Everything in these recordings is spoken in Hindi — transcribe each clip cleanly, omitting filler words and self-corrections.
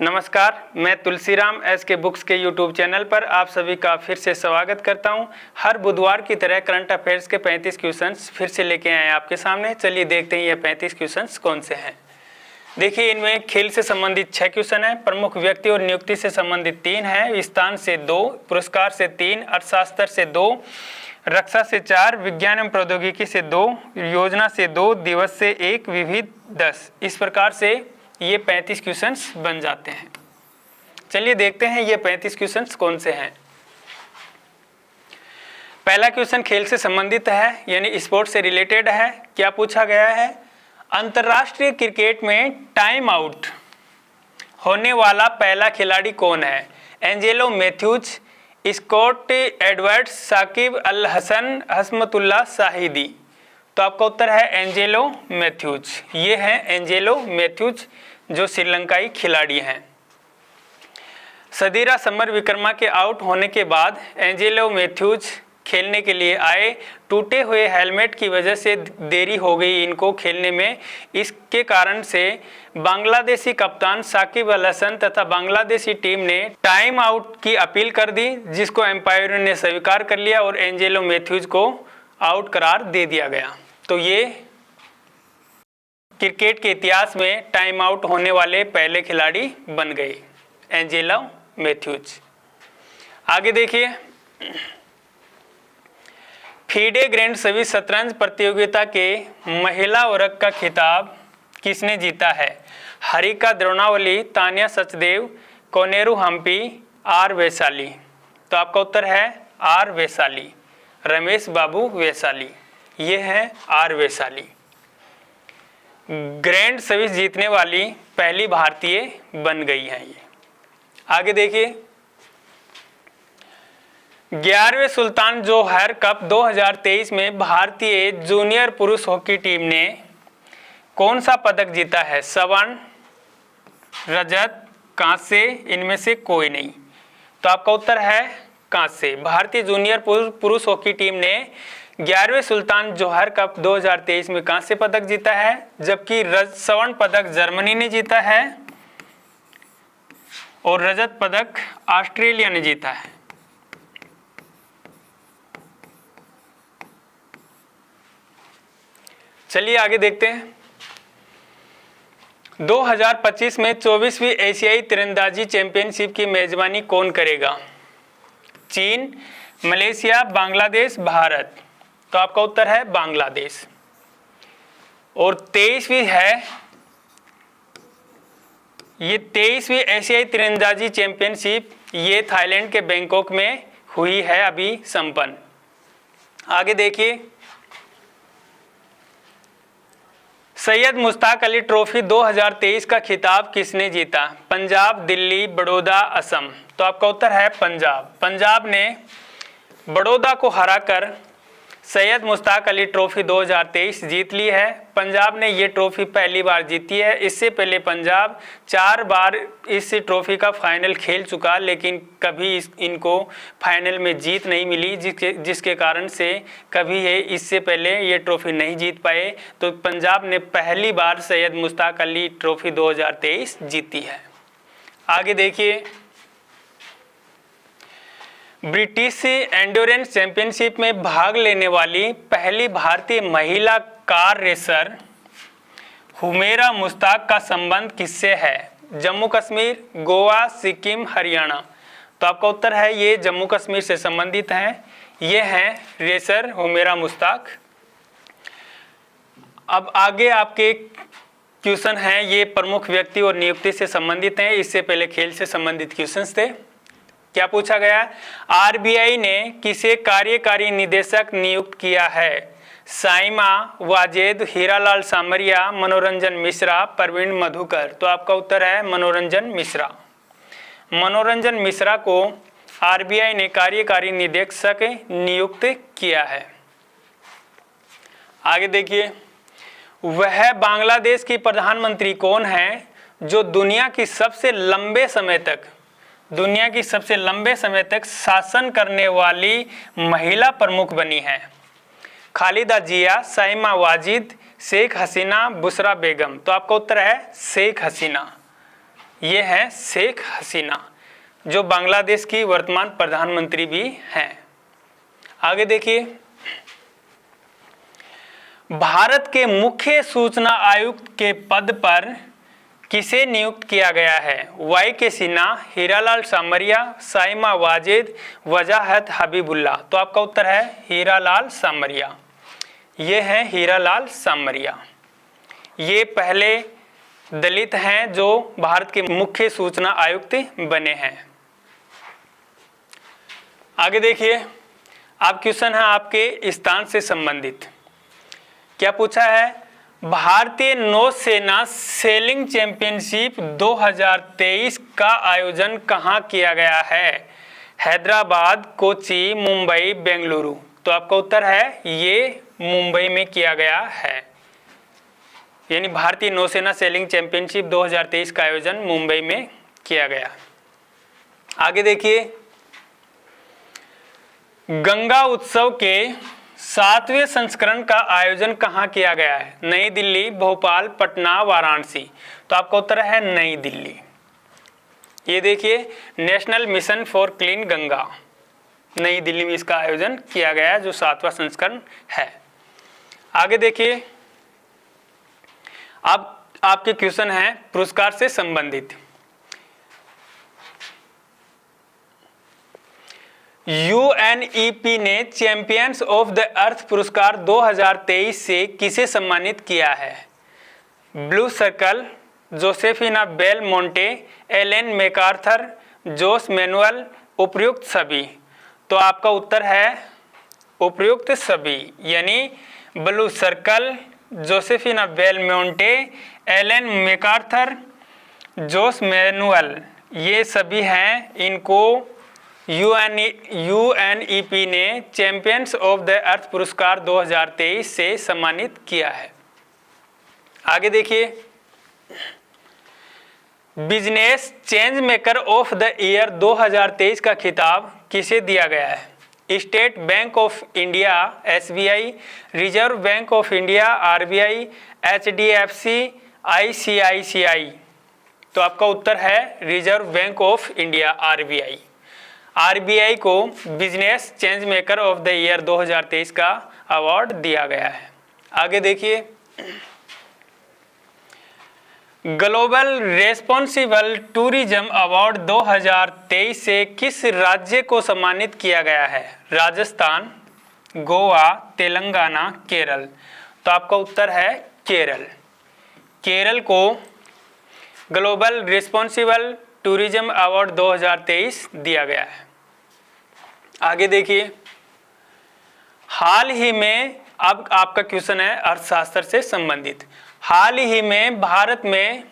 नमस्कार, मैं तुलसीराम एस के बुक्स के यूट्यूब चैनल पर आप सभी का फिर से स्वागत करता हूं। हर बुधवार की तरह करंट अफेयर्स के 35 क्वेश्चंस फिर से लेके आए आपके सामने। चलिए देखते हैं ये 35 क्वेश्चंस कौन से हैं। देखिए, इनमें खेल से संबंधित 6 क्वेश्चन हैं, प्रमुख व्यक्ति और नियुक्ति से संबंधित 3 हैं, स्थान से 2, पुरस्कार से 3, अर्थशास्त्र से 2, रक्षा से 4, विज्ञान एवं प्रौद्योगिकी से 2, योजना से 2, दिवस से 1, विविध 10। इस प्रकार से ये 35 क्वेश्चंस बन जाते हैं। चलिए देखते हैं ये 35 क्वेश्चंस कौन से हैं। पहला क्वेश्चन खेल से संबंधित है, यानी स्पोर्ट्स से रिलेटेड है। क्या पूछा गया है? अंतर्राष्ट्रीय क्रिकेट में टाइम आउट होने वाला पहला खिलाड़ी कौन है? Angelo Mathews, Scott Edwards, Shakib Al Hasan, Hashmatullah Shahidi. तो आपका उत्तर है एंजेलो मैथ्यूज। ये है एंजेलो मैथ्यूज जो श्रीलंकाई खिलाड़ी हैं। सदीरा समरविक्रमा के आउट होने के बाद एंजेलो मैथ्यूज खेलने के लिए आए। टूटे हुए हेलमेट की वजह से देरी हो गई इनको खेलने में। इसके कारण से बांग्लादेशी कप्तान साकिब अल हसन तथा बांग्लादेशी टीम ने टाइम आउट की अपील कर दी, जिसको एम्पायर ने स्वीकार कर लिया और एंजेलो मैथ्यूज को आउट करार दे दिया गया। तो ये क्रिकेट के इतिहास में टाइम आउट होने वाले पहले खिलाड़ी बन गए, एंजेलो मैथ्यूज। आगे देखिए, फीडे ग्रैंड स्विस शतरंज प्रतियोगिता के महिला वर्ग का खिताब किसने जीता है? हरिका द्रोणावली, तान्या सचदेव, कोनेरू हम्पी, आर वैशाली। तो आपका उत्तर है आर वैशाली, रमेश बाबू वैशाली। ये है आर वैशाली। ग्रैंड स्विस जीतने वाली पहली भारतीय बन गई हैं ये। आगे देखिए, 11वें सुल्तान जोहर कप 2023 में भारतीय जूनियर पुरुष हॉकी टीम ने कौन सा पदक जीता है? स्वर्ण, रजत, कांस्य, इनमें से कोई नहीं। तो आपका उत्तर है कांस्य। भारतीय जूनियर पुरुष हॉकी टीम ने 11वें सुल्तान जोहर कप 2023 में कांस्य पदक जीता है, जबकि स्वर्ण पदक जर्मनी ने जीता है और रजत पदक ऑस्ट्रेलिया ने जीता है। चलिए आगे देखते हैं। 2025 में 24वीं एशियाई तीरंदाजी चैंपियनशिप की मेजबानी कौन करेगा? चीन, मलेशिया, बांग्लादेश, भारत। तो आपका उत्तर है बांग्लादेश। और 23वीं है, ये 23वीं एशियाई तीरंदाजी चैंपियनशिप ये थाईलैंड के बैंकॉक में हुई है अभी संपन्न। आगे देखिए, सैयद मुश्ताक अली ट्रॉफी 2023 का खिताब किसने जीता? पंजाब, दिल्ली, बड़ौदा, असम। तो आपका उत्तर है पंजाब। पंजाब ने बड़ौदा को हराकर सैयद मुश्ताक अली ट्रॉफी 2023 जीत ली है। पंजाब ने ये ट्रॉफी पहली बार जीती है। इससे पहले पंजाब 4 बार इस ट्रॉफी का फाइनल खेल चुका, लेकिन कभी इनको फाइनल में जीत नहीं मिली, जिसके कारण से कभी ये इससे पहले ये ट्रॉफी नहीं जीत पाए। तो पंजाब ने पहली बार सैयद मुश्ताक अली ट्रॉफी 2023 जीती है। आगे देखिए, ब्रिटिश एंड्योरेंस चैंपियनशिप में भाग लेने वाली पहली भारतीय महिला कार रेसर हुमेरा मुश्ताक का संबंध किससे है? जम्मू कश्मीर, गोवा, सिक्किम, हरियाणा। तो आपका उत्तर है ये जम्मू कश्मीर से संबंधित हैं। ये हैं रेसर हुमेरा मुश्ताक। अब आगे आपके क्वेश्चन हैं, ये प्रमुख व्यक्ति और नियुक्ति से संबंधित हैं। इससे पहले खेल से संबंधित क्वेश्चंस थे। क्या पूछा गया? आरबीआई ने किसे कार्यकारी निदेशक नियुक्त किया है? साइमा वाजेद, हीरालाल सामरिया, मनोरंजन मिश्रा, प्रवीण मधुकर। तो आपका उत्तर है मनोरंजन मिश्रा। मनोरंजन मिश्रा को आरबीआई ने कार्यकारी निदेशक नियुक्त किया है। आगे देखिए, वह बांग्लादेश की प्रधानमंत्री कौन है जो दुनिया की सबसे लंबे समय तक शासन करने वाली महिला प्रमुख बनी है? खालिदा जिया, साइमा वाजिद, शेख हसीना, बुशरा बेगम। तो आपका उत्तर है शेख हसीना। ये है शेख हसीना, जो बांग्लादेश की वर्तमान प्रधानमंत्री भी हैं। आगे देखिए, भारत के मुख्य सूचना आयुक्त के पद पर किसे नियुक्त किया गया है? वाई के सिन्हा, हीरालाल सामरिया, साइमा वाजिद, वजाहत हबीबुल्ला। तो आपका उत्तर है हीरालाल सामरिया। ये है हीरालाल सामरिया। ये पहले दलित हैं जो भारत के मुख्य सूचना आयुक्त बने हैं। आगे देखिए, अब क्वेश्चन है आपके स्थान से संबंधित। क्या पूछा है? भारतीय नौसेना सेलिंग चैंपियनशिप 2023 का आयोजन कहाँ किया गया है? हैदराबाद, कोच्चि, मुंबई, बेंगलुरु। तो आपका उत्तर है ये मुंबई में किया गया है। यानी भारतीय नौसेना सेलिंग चैंपियनशिप 2023 का आयोजन मुंबई में किया गया। आगे देखिए, गंगा उत्सव के 7वें संस्करण का आयोजन कहाँ किया गया है? नई दिल्ली, भोपाल, पटना, वाराणसी। तो आपका उत्तर है नई दिल्ली। ये देखिए, national mission for clean Ganga, नई दिल्ली में इसका आयोजन किया गया है, जो 7वां संस्करण है। आगे देखिए, अब आपके क्वेश्चन है पुरस्कार से संबंधित। यूएनईपी ने चैंपियंस ऑफ द अर्थ पुरस्कार 2023 से किसे सम्मानित किया है? Blue Circle, Josefina Bel Monte, Ellen MacArthur, Jose Manuel, उपयुक्त सभी। तो आपका उत्तर है उपयुक्त सभी, यानी Blue Circle, Josefina Bel Monte, Ellen MacArthur, Jose Manuel, ये सभी हैं। इनको यूएनईपी ने चैंपियंस ऑफ द अर्थ पुरस्कार 2023 से सम्मानित किया है। आगे देखिए, business change maker of the year 2023 का खिताब किसे दिया गया है? State bank of India SBI, reserve bank of India RBI, HDFC, ICICI। तो आपका उत्तर है reserve bank of India RBI। RBI को business change maker of the year 2023 का अवार्ड दिया गया है। आगे देखिए, ग्लोबल रेस्पॉन्सिबल टूरिज्म अवार्ड 2023 से किस राज्य को सम्मानित किया गया है? राजस्थान, गोवा, तेलंगाना, केरल। तो आपका उत्तर है केरल। केरल को ग्लोबल रेस्पॉन्सिबल टूरिज्म अवार्ड 2023 दिया गया है। आगे देखिए, हाल ही में, अब आपका क्वेश्चन है अर्थशास्त्र से संबंधित। हाल ही में भारत में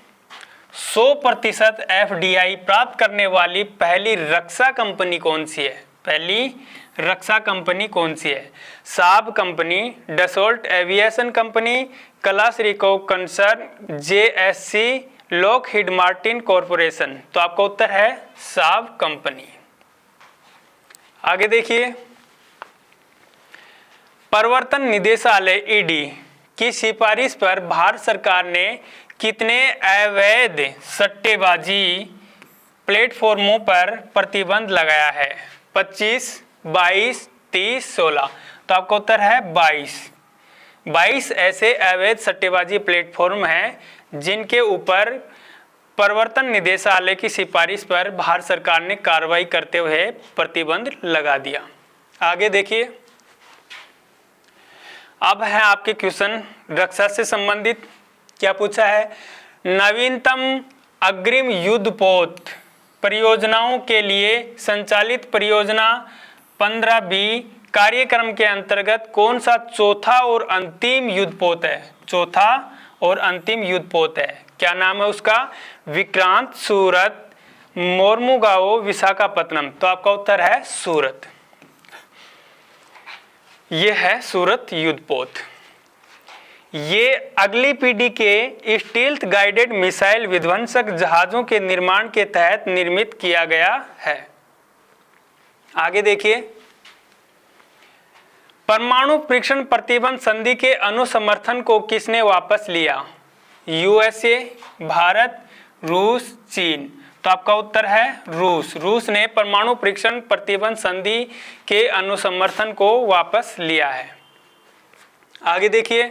100% FDI प्राप्त करने वाली पहली रक्षा कंपनी कौन सी है? पहली रक्षा कंपनी कौन सी है? Saab company, Dassault Aviation company, Kalashnikov concern, JSC, Lockheed Martin Corporation. तो आपका उत्तर है साब कंपनी। आगे देखिए, प्रवर्तन निदेशालय ED की सिफारिश पर भारत सरकार ने कितने अवैध सट्टेबाजी प्लेटफॉर्मों पर प्रतिबंध लगाया है? 25, 22, 30, 16। तो आपका उत्तर है 22 ऐसे अवैध सट्टेबाजी प्लेटफॉर्म हैं जिनके ऊपर प्रवर्तन निदेशालय की सिफारिश पर भारत सरकार ने कार्रवाई करते हुए प्रतिबंध लगा दिया। आगे देखिए, अब है आपके क्वेश्चन रक्षा से संबंधित। क्या पूछा है? नवीनतम अग्रिम युद्धपोत परियोजनाओं के लिए संचालित परियोजना 15B कार्यक्रम के अंतर्गत कौन सा चौथा और अंतिम युद्धपोत है? चौथा और अंतिम युद्धपोत है। क्या नाम है उसका? विक्रांत, सूरत, मोरमुगाओ, विशाखापत्तनम। तो आपका उत्तर है सूरत। ये है सूरत युद्धपोत। ये अगली पीढ़ी के स्टील्थ गाइडेड मिसाइल विध्वंसक जहाजों के निर्माण के तहत निर्मित किया गया है। आगे देखिए, परमाणु परीक्षण प्रतिबंध संधि के अनुसमर्थन को किसने वापस लिया? USA, भारत, रूस, चीन। तो आपका उत्तर है रूस। रूस ने परमाणु परीक्षण प्रतिबंध संधि के अनुसमर्थन को वापस लिया है। आगे देखिए,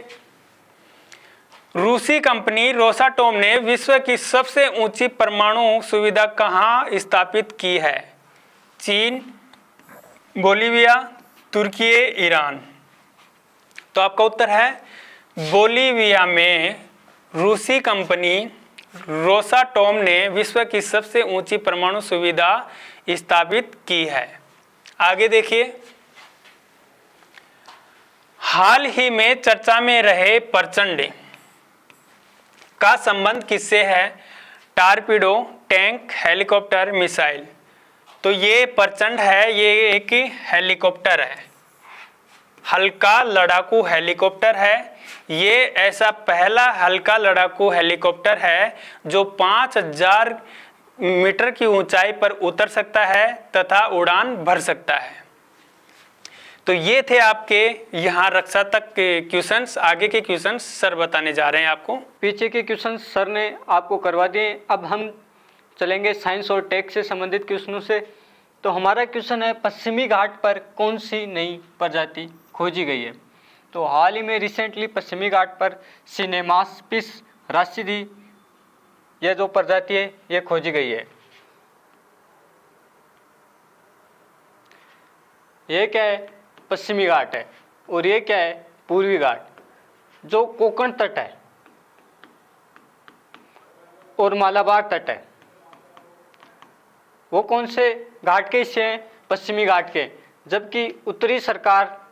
रूसी कंपनी रोसाटोम ने विश्व की सबसे ऊंची परमाणु सुविधा कहाँ स्थापित की है? चीन, बोलीविया, तुर्की, ईरान। तो आपका उत्तर है बोलीविया में रूसी कंपनी रोसाटोम ने विश्व की सबसे ऊंची परमाणु सुविधा स्थापित की है। आगे देखिए, हाल ही में चर्चा में रहे प्रचंड का संबंध किससे है? Torpedo, tank, helicopter, missile. तो ये प्रचंड है, ये एक हेलीकॉप्टर है, हल्का लड़ाकू हेलीकॉप्टर है। ये ऐसा पहला हल्का लड़ाकू हेलीकॉप्टर है जो 5000 मीटर की ऊंचाई पर उतर सकता है तथा उड़ान भर सकता है। तो ये थे आपके यहाँ रक्षा तक के क्वेश्चंस। आगे के क्वेश्चंस सर बताने जा रहे हैं आपको। पीछे के क्वेश्चंस सर ने आपको करवा दिए। अब हम चलेंगे साइंस और टेक से संबंधित क्वेश्चनों से। तो हमारा क्वेश्चन है, पश्चिमी घाट पर कौन सी नई प्रजाति खोजी गई है? तो हाल ही में रिसेंटली पश्चिमी घाट पर सिनेमास्पिस राशिदी, यह जो प्रजाति है ये खोजी गई है। ये क्या है? पश्चिमी घाट है। और ये क्या है? पूर्वी घाट, जो कोंकण तट है और मालाबार तट है। वो कौन से घाट के हिस्से हैं? पश्चिमी घाट के। जबकि उत्तरी सरकार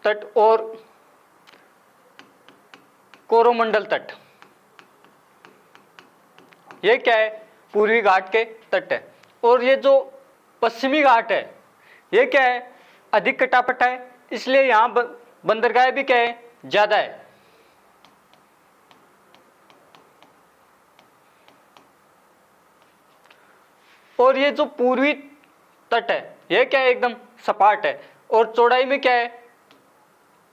तट और कोरोमंडल तट, ये क्या है? पूर्वी घाट के तट है। और ये जो पश्चिमी घाट है ये क्या है? अधिक कटापट है, इसलिए यहाँ बंदरगाह भी क्या है? ज्यादा है। और ये जो पूर्वी तट है ये क्या है? एकदम सपाट है। और चौड़ाई में क्या है?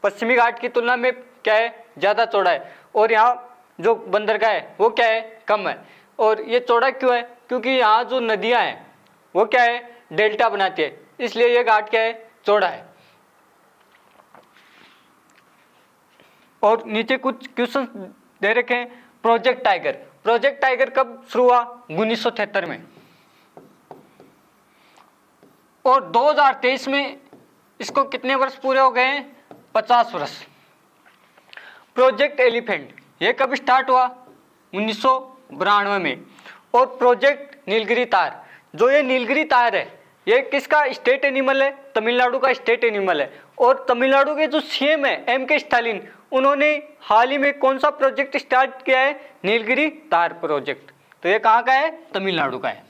पश्चिमी घाट की तुलना में क्या है? ज्यादा चौड़ा है। और यहाँ जो बंदरगाह है वो क्या है? कम है। और ये चौड़ा क्यों है? क्योंकि यहाँ जो नदियां हैं वो क्या है? डेल्टा बनाती है, इसलिए ये घाट क्या है? चौड़ा है। और नीचे कुछ क्वेश्चन दे रखे हैं। प्रोजेक्ट टाइगर, प्रोजेक्ट टाइगर कब शुरू हुआ? 1973 में। और 2023 में इसको कितने वर्ष पूरे हो गए हैं? 50 वर्ष। प्रोजेक्ट एलिफेंट ये कब स्टार्ट हुआ? 1992 में। और प्रोजेक्ट नीलगिरी तार, जो ये नीलगिरी तार है ये किसका स्टेट एनिमल है? तमिलनाडु का स्टेट एनिमल है। और तमिलनाडु के जो सीएम है M.K. स्टालिन, उन्होंने हाल ही में कौन सा प्रोजेक्ट स्टार्ट किया है? नीलगिरी तार प्रोजेक्ट। तो ये कहाँ का है? तमिलनाडु का है।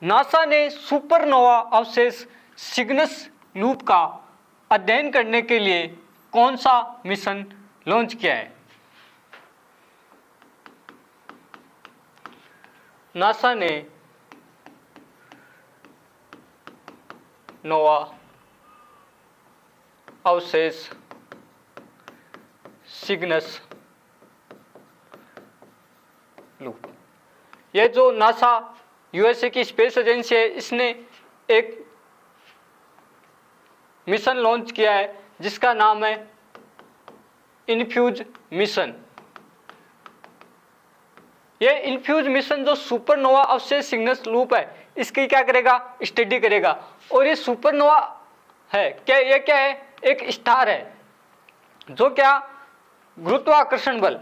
नासा ने सुपरनोवा अवशेष सिग्नस लूप का अध्ययन करने के लिए कौन सा मिशन लॉन्च किया है? नासा ने नोवा अवशेष सिग्नस लूप, ये जो नासा यूएसए की स्पेस एजेंसी है, इसने एक मिशन लॉन्च किया है जिसका नाम है इनफ्यूज मिशन। ये इनफ्यूज मिशन जो सुपरनोवा अवशेष सिग्नस लूप है इसकी क्या करेगा? स्टडी करेगा। और ये सुपरनोवा है क्या? ये क्या है? एक स्टार है जो क्या? गुरुत्वाकर्षण बल,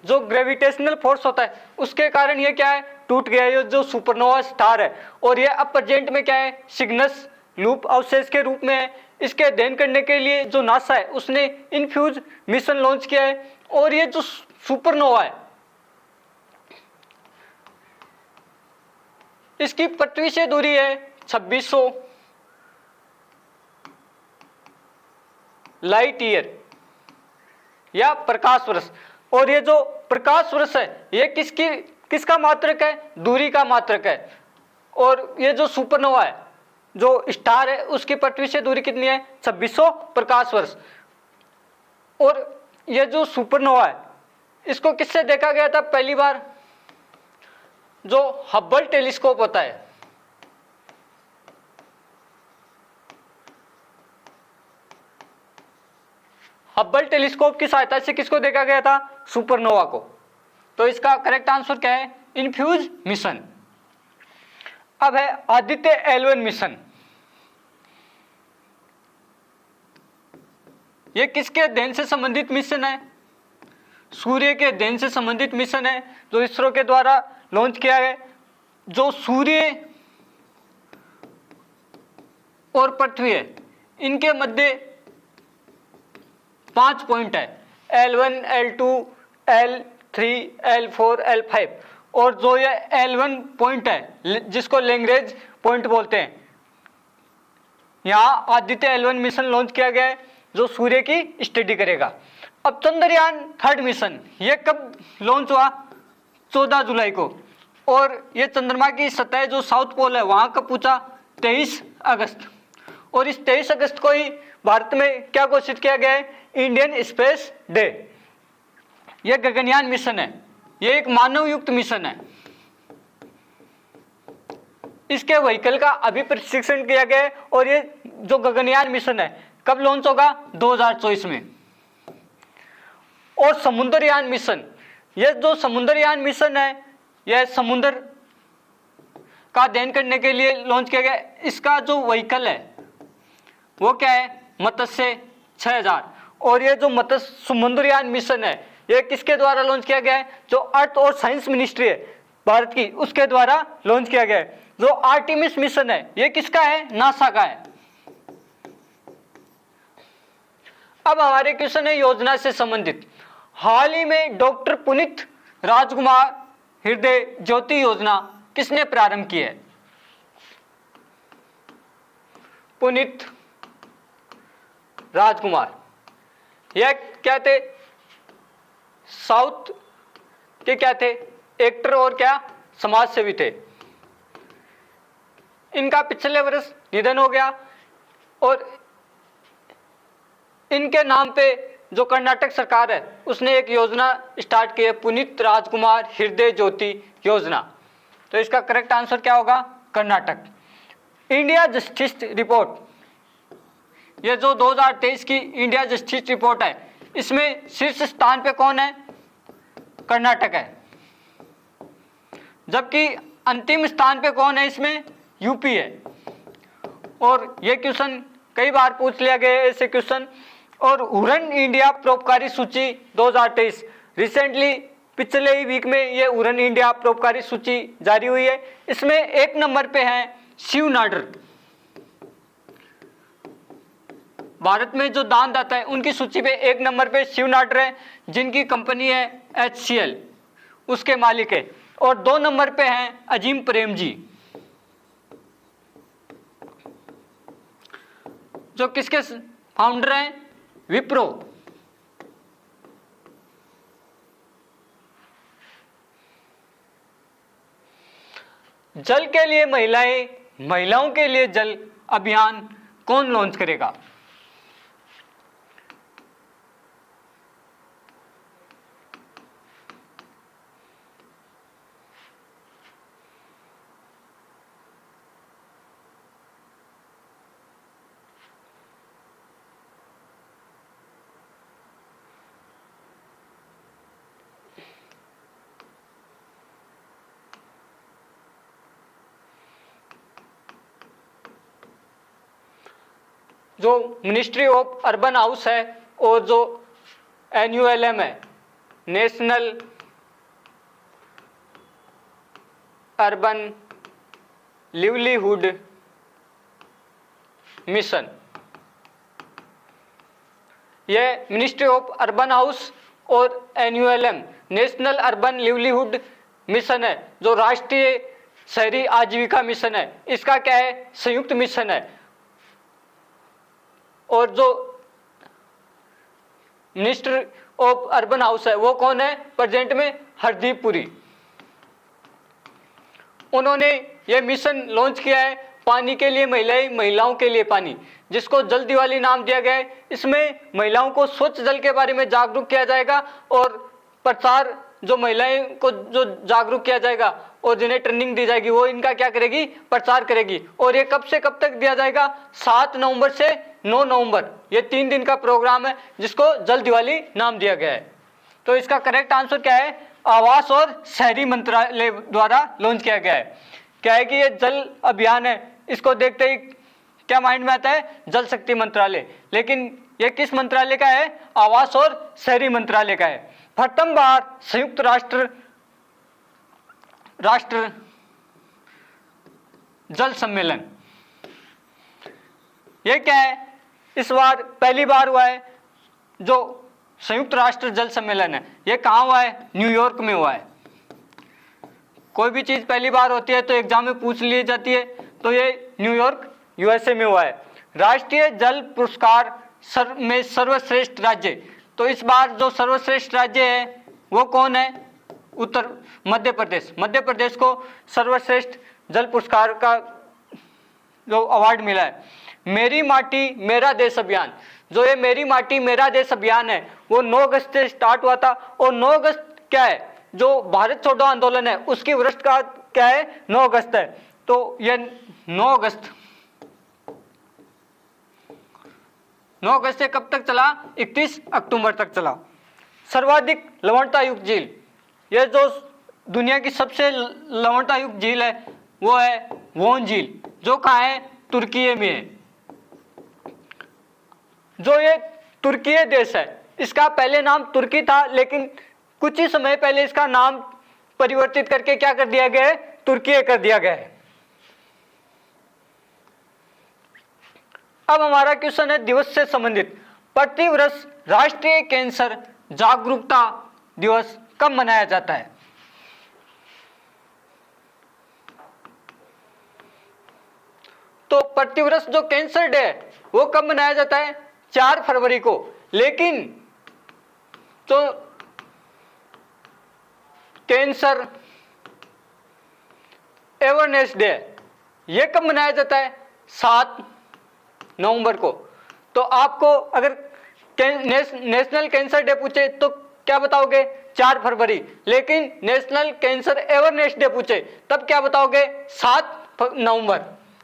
जो ग्रेविटेशनल फोर्स होता है उसके कारण ये क्या है? टूट गया। ये जो सुपरनोवा स्टार है और ये अब प्रेजेंट में क्या है? सिग्नस लूप अवशेष के रूप में है। इसके अध्ययन करने के लिए जो नासा है उसने इनफ्यूज मिशन लॉन्च किया है। और ये जो सुपरनोवा है इसकी पृथ्वी से दूरी है 2600 लाइट ईयर या प्रकाश वर्ष। और ये जो प्रकाश वर्ष है ये किसकी किसका मात्रक है? दूरी का मात्रक है। और ये जो सुपरनोवा है, जो स्टार है, उसकी पृथ्वी से दूरी कितनी है? 2600 प्रकाश वर्ष। और ये जो सुपरनोवा है, इसको किससे देखा गया था पहली बार? जो हब्बल टेलीस्कोप होता है, हब्बल टेलीस्कोप की सहायता से किसको देखा गया था? सुपरनोवा को। तो इसका करेक्ट आंसर क्या है? इन्फ्यूज मिशन। अब है आदित्य L1 मिशन। यह किसके अध्ययन से संबंधित मिशन है? सूर्य के अध्ययन से संबंधित मिशन है, जो इसरो के द्वारा लॉन्च किया गया। जो सूर्य और पृथ्वी है, इनके मध्य 5 पॉइंट है, L1, L2, L3, L4, L5। और जो ये L1 पॉइंट है, जिसको लैग्रेंज पॉइंट बोलते हैं, यहाँ आदित्य L1 मिशन लॉन्च किया गया है, जो सूर्य की स्टडी करेगा। अब चंद्रयान 3 मिशन, ये कब लॉन्च हुआ? 14 जुलाई को। और ये चंद्रमा की सतह जो साउथ पोल है, वहां कब पूछा? 23 अगस्त। और इस 23 अगस्त को ही भारत में क्या घोषित किया गया है? Indian space day. यह गगनयान मिशन है, यह एक मानव युक्त मिशन है। इसके व्हीकल का अभी प्रशिक्षण किया गया है। और ये जो गगनयान मिशन है, कब लॉन्च होगा? 2024 में। और समुद्रयान मिशन, यह जो समुद्रयान मिशन है, यह समुद्र का अध्ययन करने के लिए लॉन्च किया गया। इसका जो व्हीकल है वो क्या है? मत्स्य 6000। और ये जो मत्स्य समुद्रयान मिशन है, ये किसके द्वारा लॉन्च किया गया है? जो अर्थ और साइंस मिनिस्ट्री है भारत की, उसके द्वारा लॉन्च किया गया है। जो आर्टेमिस मिशन है, ये किसका है? नासा का है। अब हमारे क्वेश्चन है योजना से संबंधित। हाल ही में डॉक्टर पुनीत राजकुमार हृदय ज्योति योजना किसने प्रारंभ की है? पुनीत राजकुमार, यह क्या थे? साउथ के क्या थे? एक्टर और क्या? समाज सेवी थे। इनका पिछले वर्ष निधन हो गया। और इनके नाम पे जो कर्नाटक सरकार है, उसने एक योजना स्टार्ट की है, पुनीत राजकुमार हृदय ज्योति योजना। तो इसका करेक्ट आंसर क्या होगा? कर्नाटक। इंडिया जस्टिस रिपोर्ट, ये जो 2023 की इंडिया जस्टिस रिपोर्ट है, इसमें शीर्ष स्थान पे कौन है? कर्नाटक है। जबकि अंतिम स्थान पे कौन है? इसमें यूपी है। और ये क्वेश्चन कई बार पूछ लिया गया है, ऐसे क्वेश्चन। और उड़न इंडिया परोपकारी सूची 2023, रिसेंटली पिछले ही वीक में ये उड़न इंडिया परोपकारी सूची जारी हुई है। इसमें 1 नंबर पे है शिव नाडर। भारत में जो दानदाता है, उनकी सूची पे 1 नंबर पे शिव नाडर है, जिनकी कंपनी है HCL, उसके मालिक है। और 2 नंबर पे हैं अजीम प्रेम जी, जो किसके फाउंडर हैं? विप्रो। जल के लिए महिलाएं, महिलाओं के लिए जल अभियान कौन लॉन्च करेगा? जो मिनिस्ट्री ऑफ अर्बन हाउस है और जो NULM है, नेशनल अर्बन लिवलीहुड मिशन, यह मिनिस्ट्री ऑफ अर्बन हाउस और NULM national urban livelihood mission है, जो राष्ट्रीय शहरी आजीविका मिशन है। इसका क्या है? संयुक्त मिशन है। और जो मिनिस्टर ऑफ अर्बन हाउस है, वो कौन है प्रेजेंट में? हरदीप पुरी। उन्होंने ये मिशन लॉन्च किया है, पानी के लिए महिलाएं, महिलाओं के लिए पानी, जिसको जल दिवाली नाम दिया गया है। इसमें महिलाओं को स्वच्छ जल के बारे में जागरूक किया जाएगा और प्रचार, जो महिलाएं को जो जागरूक किया जाएगा और जिन्हें ट्रेनिंग दी जाएगी वो इनका क्या करेगी, प्रचार करेगी। और ये कब से कब तक दिया जाएगा, 7 नवंबर से 9 नवंबर, ये 3 दिन का प्रोग्राम है जिसको जल दिवाली नाम दिया गया है। तो इसका करेक्ट आंसर क्या है, आवास और शहरी मंत्रालय द्वारा लॉन्च किया गया है। क्या है कि ये जल अभियान है, इसको देखते ही क्या माइंड में आता है, जल शक्ति मंत्रालय, लेकिन ये किस मंत्रालय का है, आवास और शहरी मंत्रालय का है। प्रथम बार संयुक्त राष्ट्र जल सम्मेलन, ये क्या है, इस बार पहली बार हुआ है जो संयुक्त राष्ट्र जल सम्मेलन है। ये कहाँ हुआ है, न्यूयॉर्क में हुआ है। कोई भी चीज पहली बार होती है तो एग्जाम में पूछ ली जाती है, तो ये न्यूयॉर्क यूएसए में हुआ है। राष्ट्रीय जल पुरस्कार में सर्वश्रेष्ठ राज्य, तो इस बार जो सर्वश्रेष्ठ राज्य है वो कौन है, मध्य प्रदेश। मध्य प्रदेश को सर्वश्रेष्ठ जल पुरस्कार का जो अवार्ड मिला है। मेरी माटी मेरा देश अभियान, जो ये मेरी माटी मेरा देश अभियान है वो 9 अगस्त से स्टार्ट हुआ था। और 9 अगस्त क्या है, जो भारत छोड़ो आंदोलन है उसकी वर्षगांठ क्या है, 9 अगस्त है। तो ये 9 अगस्त से कब तक चला, 31 अक्टूबर तक चला। सर्वाधिक लवणता युक्त झील, यह जो दुनिया की सबसे लवणता युक्त झील है वो है वोन झील, जो कहाँ है, तुर्की में है। जो ये तुर्की देश है, इसका पहले नाम तुर्की था, लेकिन कुछ ही समय पहले इसका नाम परिवर्तित करके क्या कर दिया गया है, तुर्की कर दिया गया है। अब हमारा क्वेश्चन है दिवस से संबंधित, प्रतिवर्ष राष्ट्रीय कैंसर जागरूकता दिवस कब मनाया जाता है। तो प्रतिवर्ष जो कैंसर डे है वो कब मनाया जाता है, 4 फरवरी को। लेकिन जो कैंसर अवेयरनेस डे ये कब मनाया जाता है, 7 नवंबर को। तो आपको अगर नेशनल कैंसर डे पूछे तो क्या बताओगे, 4 फरवरी। लेकिन नेशनल कैंसर अवेयरनेस डे पूछे तब क्या बताओगे, 7 नवंबर।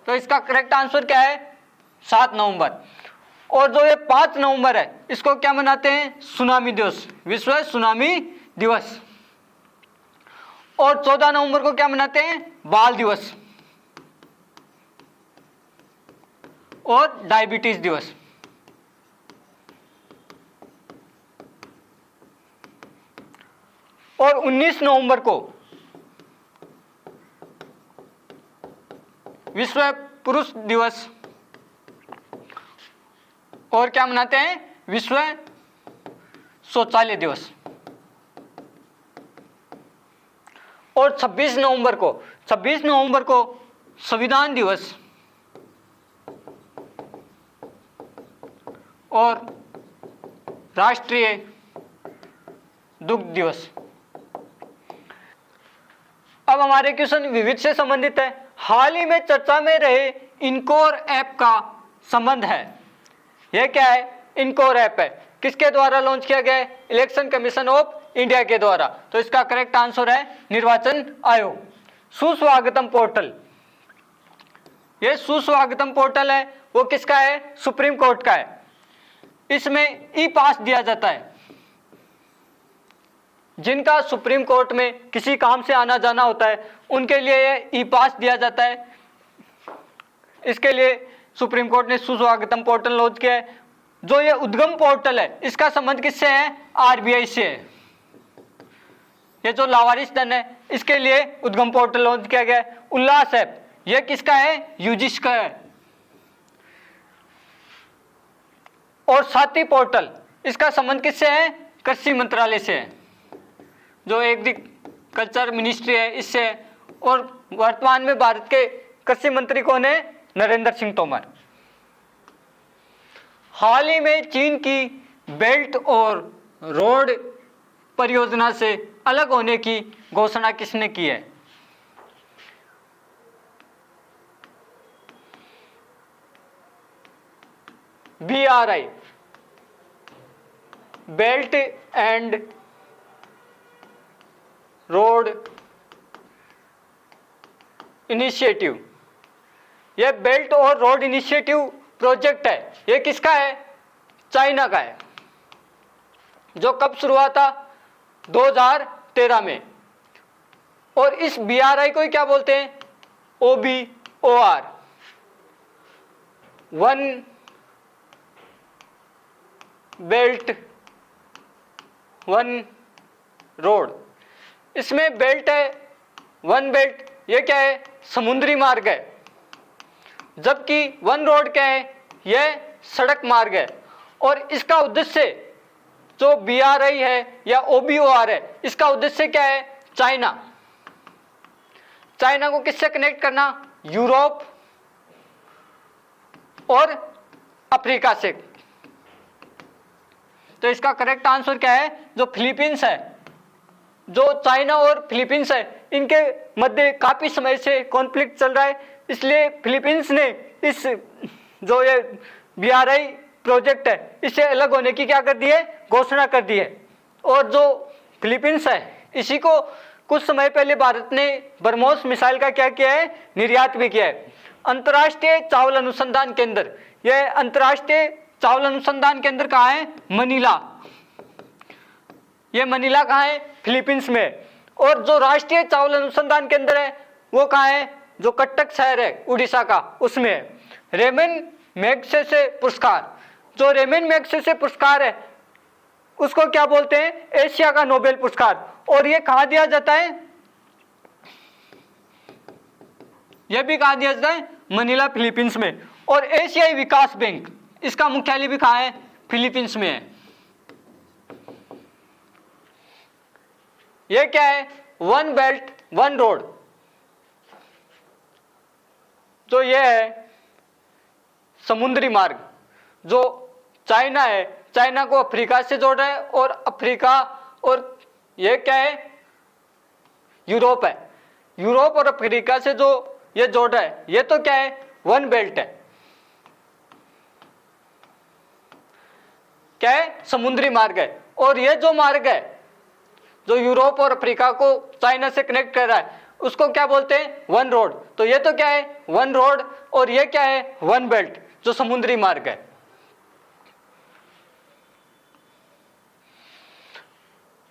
तो इसका करेक्ट आंसर क्या है, 7 नवंबर। और जो ये 5 नवंबर है इसको क्या मनाते हैं, सुनामी दिवस, विश्व सुनामी दिवस। और 14 नवंबर को क्या मनाते हैं, बाल दिवस और डायबिटीज दिवस। और 19 नवंबर को विश्व पुरुष दिवस। और क्या मनाते हैं, विश्व शौचालय दिवस। और 26 नवंबर को संविधान दिवस और राष्ट्रीय दुग्ध दिवस। अब हमारे क्वेश्चन विविध से संबंधित है। हाल ही में चर्चा में रहे इनकोर ऐप का संबंध है। यह क्या है, इनकोर ऐप है, किसके द्वारा लॉन्च किया गया है, इलेक्शन कमीशन ऑफ इंडिया के द्वारा। तो इसका करेक्ट आंसर है निर्वाचन आयोग। सुस्वागतम पोर्टल, यह सुस्वागतम पोर्टल है वो किसका है, सुप्रीम कोर्ट का है। इसमें ई पास दिया जाता है, जिनका सुप्रीम कोर्ट में किसी काम से आना जाना होता है उनके लिए ये ई पास दिया जाता है। इसके लिए सुप्रीम कोर्ट ने सुस्वागतम पोर्टल लॉन्च किया है। जो ये उद्गम पोर्टल है इसका संबंध किससे है, आरबीआई से है। ये जो लावारिस धन है इसके लिए उद्गम पोर्टल लॉन्च किया गया है। उल्लास ऐप ये किसका है, यूजिस का है। और साथी पोर्टल इसका संबंध किससे है, कृषि मंत्रालय से है, जो एग्रीकल्चर मिनिस्ट्री है इससे। और वर्तमान में भारत के कृषि मंत्री कौन है, नरेंद्र सिंह तोमर। हाल ही में चीन की बेल्ट और रोड परियोजना से अलग होने की घोषणा किसने की है। BRI, belt and road initiative. यह बेल्ट और रोड इनिशिएटिव प्रोजेक्ट है, ये किसका है? चाइना का है, जो कब शुरू हुआ था? 2013 में। और इस BRI को ही क्या बोलते हैं? OBOR, one belt one road. इसमें बेल्ट है, वन बेल्ट, ये क्या है? समुद्री मार्ग है, जबकि वन रोड क्या है? यह सड़क मार्ग है। और इसका उद्देश्य जो BRI है या OBOR है, इसका उद्देश्य क्या है? चाइना को किससे कनेक्ट करना? यूरोप और अफ्रीका से। तो इसका करेक्ट आंसर क्या है? जो फिलीपींस है, जो चाइना और फिलीपींस है, इनके मध्य काफी समय से कॉन्फ्लिक्ट चल रहा है, इसलिए फिलीपींस ने इस जो ये BRI प्रोजेक्ट है, इससे अलग होने की क्या कर दी है? घोषणा कर दी है। और जो फिलीपींस है, इसी को कुछ समय पहले भारत ने ब्रह्मोस मिसाइल का क्या किया है? निर्यात भी किया है। अंतर्राष्ट्रीय चावल अनुसंधान केंद्र, यह अंतर्राष्ट्रीय चावल अनुसंधान केंद्र कहाँ है? मनीला। यह मनीला कहाँ है? फिलीपींस में। और जो राष्ट्रीय चावल अनुसंधान केंद्र है वो कहाँ है? जो कटक शहर है उड़ीसा का, उसमें है। रेमन मैग्सेसे पुरस्कार, जो रेमन मैग्सेसे पुरस्कार है उसको क्या बोलते हैं? एशिया का नोबेल पुरस्कार। और ये कहाँ दिया जाता है? यह भी कहाँ दिया जाता है? मनीला, फिलीपींस में। और एशियाई विकास बैंक, इसका मुख्यालय भी कहाँ है? फिलीपींस में है। यह क्या है? वन बेल्ट वन रोड, तो यह है समुद्री मार्ग, जो चाइना है, चाइना को अफ्रीका से जोड़ रहा है, और अफ्रीका और यह क्या है? यूरोप है। यूरोप और अफ्रीका से जो ये जोड़ रहा है, ये तो क्या है? वन बेल्ट है। क्या है? समुद्री मार्ग है। और ये जो मार्ग है, जो यूरोप और अफ्रीका को चाइना से कनेक्ट कर रहा है, उसको क्या बोलते हैं? One road. तो ये तो क्या है? One road. और ये क्या है? वन बेल्ट, जो समुद्री मार्ग है।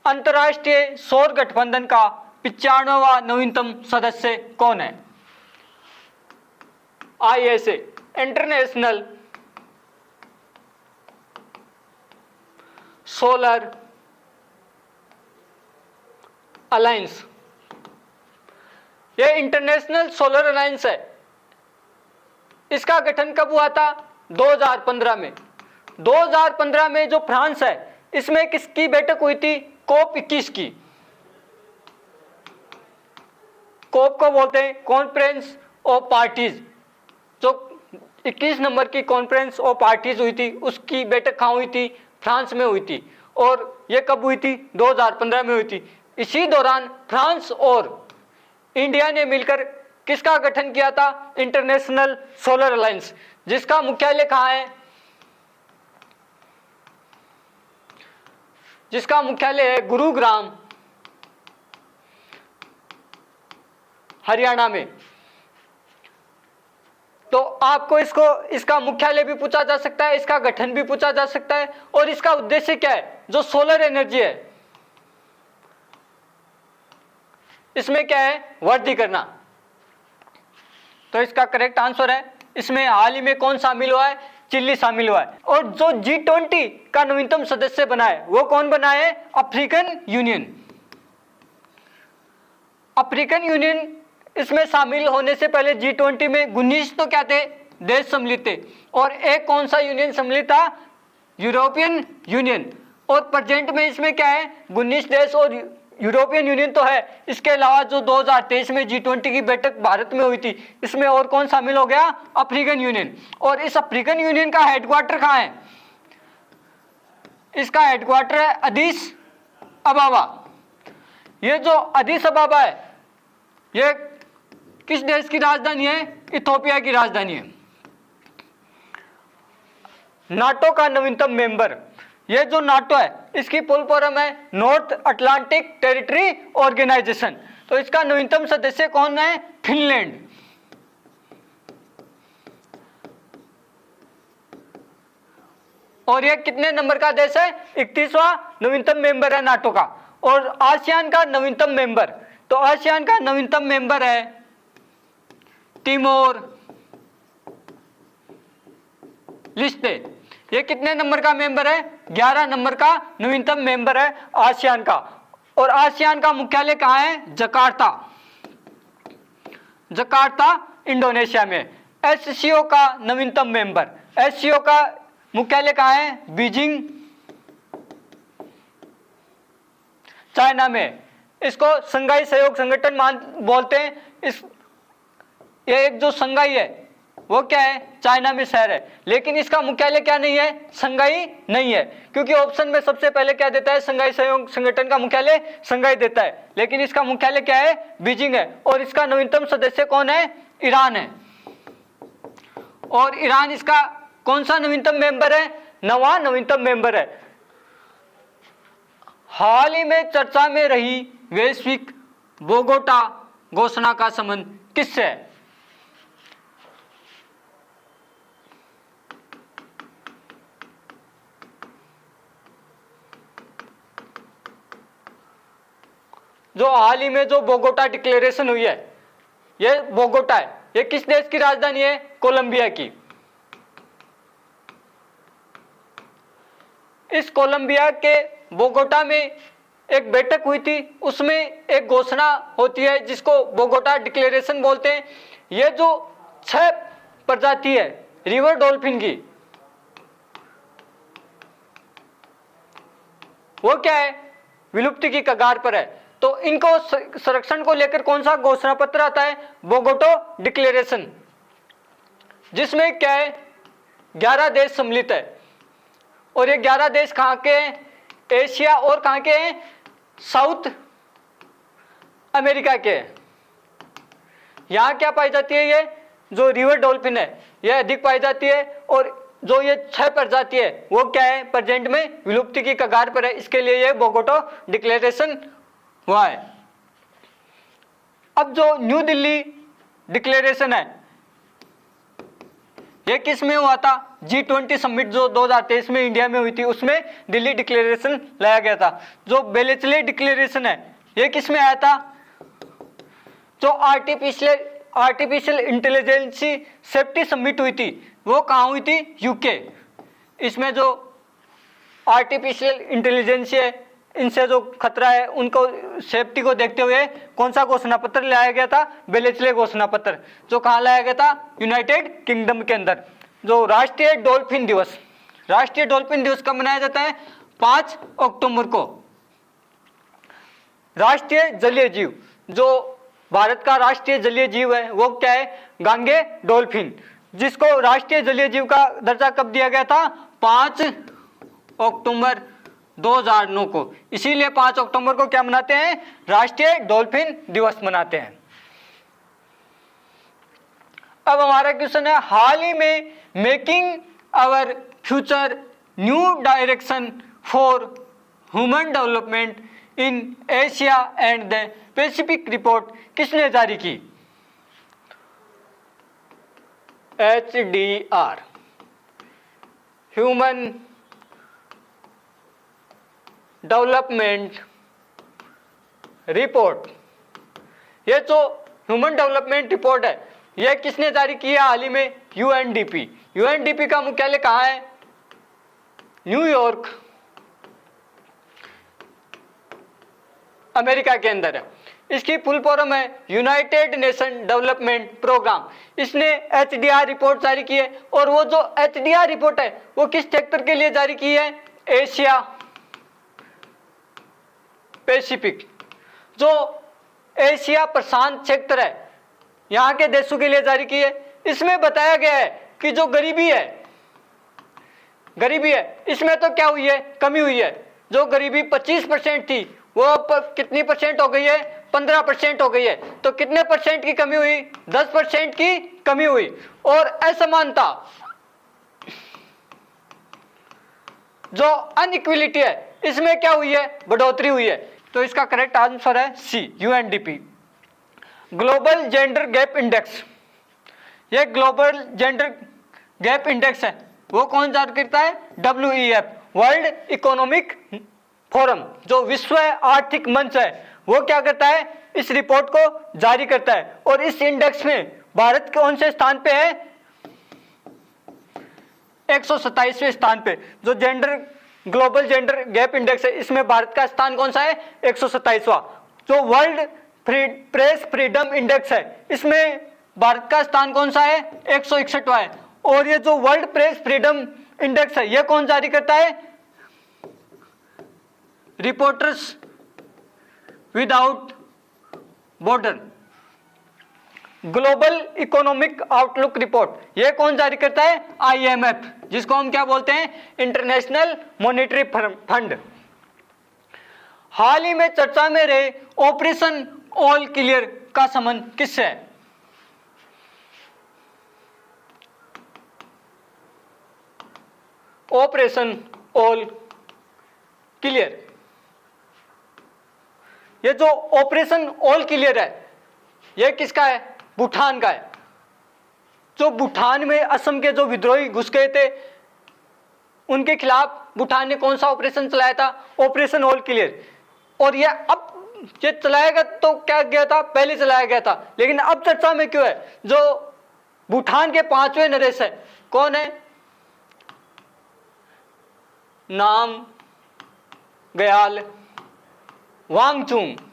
अंतर्राष्ट्रीय सौर गठबंधन का 95वां नवीनतम सदस्य कौन है? ISA, international solar alliance. यह इंटरनेशनल सोलर अलायंस है, इसका गठन कब हुआ था? 2015 में। 2015 में जो फ्रांस है, इसमें किसकी बैठक हुई थी? COP21 की। COP को बोलते हैं कॉन्फ्रेंस ऑफ पार्टीज। जो 21 नंबर की कॉन्फ्रेंस ऑफ पार्टीज हुई थी, उसकी बैठक कहाँ हुई थी? फ्रांस में हुई थी। और ये कब हुई थी? 2015 में हुई थी। इसी दौरान फ्रांस और इंडिया ने मिलकर किसका गठन किया था? इंटरनेशनल सोलर अलायंस, जिसका मुख्यालय कहाँ है? जिसका मुख्यालय है गुरुग्राम, हरियाणा में। तो आपको इसका मुख्यालय भी पूछा जा सकता है, इसका गठन भी पूछा जा सकता है, और इसका उद्देश्य क्या है? जो सोलर एनर्जी है, इसमें क्या है? वृद्धि करना। तो इसका करेक्ट आंसर है, इसमें हाल ही में कौन शामिल हुआ है? चिली शामिल हुआ है। और जो G20 का नवीनतम सदस्य बना है, वो कौन बना है? African union. अफ्रीकन यूनियन इसमें शामिल होने से पहले G20 में 19 तो क्या थे? देश सम्मिलित थे। और एक कौन सा यूनियन सम्मिलित था? European union. और प्रेजेंट में इसमें क्या है? 19 देश और यूरोपियन यूनियन तो है। इसके अलावा जो 2023 में G20 की बैठक भारत में हुई थी, इसमें और कौन शामिल हो गया? African union. और इस अफ्रीकन यूनियन का हेडक्वार्टर कहाँ है? इसका हेडक्वार्टर है अदीस अबाबा। ये जो अदीस अबाबा है, ये किस देश की राजधानी है? इथोपिया की राजधानी है। नाटो का नवीनतम मेंबर। ये जो नाटो है इसकी फुल फॉर्म है नॉर्थ अटलांटिक टेरिटरी ऑर्गेनाइजेशन। तो इसका नवीनतम सदस्य कौन है? फिनलैंड। और ये कितने नंबर का देश है? 31वां नवीनतम मेंबर है नाटो का। और आसियान का नवीनतम मेंबर, तो आसियान का नवीनतम मेंबर है तिमोर लिस्टे। ये कितने नंबर का मेंबर है? 11 नंबर का नवीनतम मेंबर है आसियान का। और आसियान का मुख्यालय कहाँ है? जकार्ता, जकार्ता इंडोनेशिया में। एससीओ का नवीनतम मेंबर, एससीओ का मुख्यालय कहाँ है? बीजिंग चाइना में। इसको संघाई सहयोग संगठन बोलते हैं। ये एक जो संघाई है वो क्या है? चाइना में शहर है, लेकिन इसका मुख्यालय क्या नहीं है? संघाई नहीं है, क्योंकि ऑप्शन में सबसे पहले क्या देता है? संघाई सहयोग संगठन का मुख्यालय संघाई देता है, लेकिन इसका मुख्यालय क्या है? बीजिंग है। और इसका नवीनतम सदस्य कौन है? ईरान है। और ईरान इसका कौन सा नवीनतम मेंबर है? 9वां नवीनतम मेंबर है। हाल ही में चर्चा में रही वैश्विक बोगोटा घोषणा का संबंध किससे है? जो हाल ही में जो बोगोटा डिक्लेरेशन हुई है, ये बोगोटा है, ये किस देश की राजधानी है? कोलंबिया की। इस कोलंबिया के बोगोटा में एक बैठक हुई थी, उसमें एक घोषणा होती है जिसको बोगोटा डिक्लेरेशन बोलते हैं। ये जो 6 प्रजाति है रिवर डॉल्फिन की, वो क्या है? विलुप्ति की कगार पर है। तो इनको संरक्षण को लेकर कौन सा घोषणा पत्र आता है? बोगोटा डिक्लेरेशन, जिसमें क्या है? 11 देश सम्मिलित है। और ये 11 देश कहाँ के हैं? एशिया और कहाँ के हैं? साउथ अमेरिका के हैं। यहाँ क्या पाई जाती है? ये जो रिवर डॉल्फिन है ये अधिक पाई जाती है। और जो ये 6 प्रजाति है वो क्या है? प्रेजेंट में विलुप्ति की कगार पर है। इसके लिए ये बोगोटा डिक्लेरेशन हुआ है। अब जो न्यू दिल्ली डिक्लेरेशन है ये किस में हुआ था? G20 समिट जो 2023 में इंडिया में हुई थी, उसमें दिल्ली डिक्लेरेशन लाया गया था। जो बेलेचले डिक्लेरेशन है ये किस में आया था? जो आर्टिफिशियल इंटेलिजेंस सेफ्टी समिट हुई थी वो कहाँ हुई थी? यूके। इसमें जो आर्टिफिशियल इंटेलिजेंस है, इनसे जो खतरा है उनको सेफ्टी को देखते हुए कौन सा घोषणा पत्र लाया गया था? बेलेचले घोषणा पत्र, जो कहाँ लाया गया था? यूनाइटेड किंगडम के अंदर। जो राष्ट्रीय डॉल्फिन दिवस, राष्ट्रीय डॉल्फिन दिवस कब मनाया जाता है? 5 अक्टूबर को। राष्ट्रीय जलीय जीव, जो भारत का राष्ट्रीय जलीय जीव है वो क्या है? गांगे डॉल्फिन, जिसको राष्ट्रीय जलीय जीव का दर्जा कब दिया गया था? 5 अक्टूबर 2009 को। इसीलिए 5 अक्टूबर को क्या मनाते हैं? राष्ट्रीय डॉल्फिन दिवस मनाते हैं। अब हमारा क्वेश्चन है, हाल ही में making our future new direction for human development in Asia and the Pacific report किसने जारी की? HDR, human development report. ये जो ह्यूमन डेवलपमेंट रिपोर्ट है ये किसने जारी की है हाल ही में? UNDP। UNDP का मुख्यालय कहाँ है? न्यूयॉर्क, अमेरिका के अंदर है। इसकी फुल फॉर्म है यूनाइटेड नेशन डेवलपमेंट प्रोग्राम। इसने HDR रिपोर्ट जारी की है। और वो जो HDR रिपोर्ट है वो किस सेक्टर के लिए जारी की है? Asia Pacific. जो एशिया प्रशांत क्षेत्र है यहाँ के देशों के लिए जारी की है। इसमें बताया गया है कि जो गरीबी है इसमें तो क्या हुई है? कमी हुई है। जो गरीबी 25% थी वो अब कितनी परसेंट हो गई है? 15% हो गई है। तो कितने परसेंट की कमी हुई? 10% की कमी हुई। और असमानता जो अनइक्वलिटी है इसमें क्या हुई है, बढ़ोतरी हुई है। तो इसका करेक्ट आंसर है C, UNDP. Global gender gap index, ये ग्लोबल जेंडर गैप इंडेक्स है वो कौन जारी करता है, WEF, वर्ल्ड इकोनॉमिक फोरम, जो विश्व आर्थिक मंच है वो क्या करता है, इस रिपोर्ट को जारी करता है। और इस इंडेक्स में भारत कौन से स्थान पे है, 127वें स्थान पे। जो ग्लोबल जेंडर गैप इंडेक्स है इसमें भारत का स्थान कौन सा है, 127वां। जो वर्ल्ड प्रेस फ्रीडम इंडेक्स है इसमें भारत का स्थान कौन सा है, 161वां है। और ये जो वर्ल्ड प्रेस फ्रीडम इंडेक्स है ये कौन जारी करता है, reporters without border. Global economic outlook report ये कौन जारी करता है, IMF, जिसको हम क्या बोलते हैं, इंटरनेशनल मॉनेटरी फंड। हाल ही में चर्चा में रहे ऑपरेशन ऑल क्लियर का संबंध किससे है, ऑपरेशन ऑल क्लियर, ये जो ऑपरेशन ऑल क्लियर है ये किसका है, भूटान का है। जो भूटान में असम के जो विद्रोही घुस गए थे उनके खिलाफ भूटान ने कौन सा ऑपरेशन चलाया था, ऑपरेशन ऑल क्लियर। और ये अब ये चलाया गया तो क्या गया था, पहले चलाया गया था, लेकिन अब चर्चा में क्यों है। जो भूटान के 5वें नरेश है कौन है, नाम गयाल वांगचुक।